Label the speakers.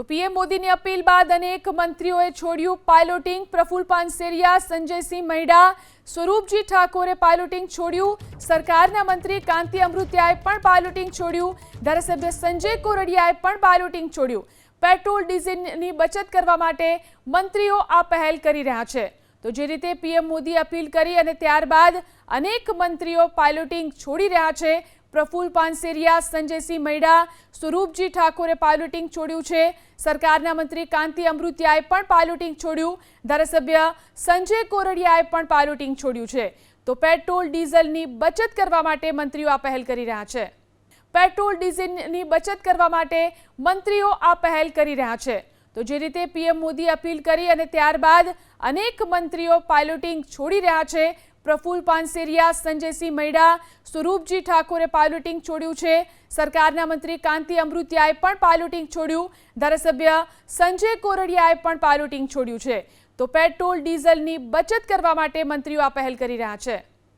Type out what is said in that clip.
Speaker 1: તો પીએમ મોદીની અપીલ બાદ અનેક મંત્રીઓએ છોડ્યું પાયલોટિંગ। પ્રફુલ પાનસેરિયા, સંજયસિંહ મૈડા, સ્વરૂપજી ઠાકોરે પાયલોટિંગ છોડ્યું। સરકારના મંત્રી કાંતિ અમૃતિયાએ પણ પાયલોટિંગ છોડ્યું। ધારાસભ્ય સંજય કોરડિયાએ પણ પાયલોટિંગ છોડ્યું। પેટ્રોલ ડીઝલની બચત કરવા માટે મંત્રીઓ આ પહેલ કરી રહ્યા છે। તો જે રીતે પીએમ મોદી અપીલ કરી અને ત્યારબાદ અનેક મંત્રીઓ પાયલોટિંગ છોડી રહ્યા છે। પ્રફુલ પાનસેરિયા, સંજયસિંહ મૈડા, સ્વરૂપજી ઠાકોરે પાયલોટિંગ છોડ્યું છે। સરકારના મંત્રી કાંતિ અમૃતિયાએ પણ પાયલોટિંગ છોડ્યું। ધારાસભ્ય સંજય કોરડિયાએ પણ પાયલોટિંગ છોડ્યું છે। તો પેટ્રોલ ડીઝલની બચત કરવા માટે મંત્રીઓ આ પહેલ કરી રહ્યા છે। પેટ્રોલ ડીઝલની બચત કરવા માટે મંત્રીઓ આ પહેલ કરી રહ્યા છે। તો જે રીતે પીએમ મોદી અપીલ કરી અને ત્યારબાદ અનેક મંત્રીઓ પાયલોટિંગ છોડી રહ્યા છે। પ્રફુલ પાનસેરિયા, સંજયસિંહ મૈડા, સ્વરૂપજી ઠાકોરે પાયલોટિંગ છોડ્યું છે। સરકારના મંત્રી કાંતિ અમૃતિયાએ પણ પાયલોટિંગ છોડ્યું। ધારાસભ્ય સંજય કોરડિયાએ પણ પાયલોટિંગ છોડ્યું છે। તો પેટ્રોલ ડીઝલની બચત કરવા માટે મંત્રીઓ આ પહેલ કરી રહ્યા છે।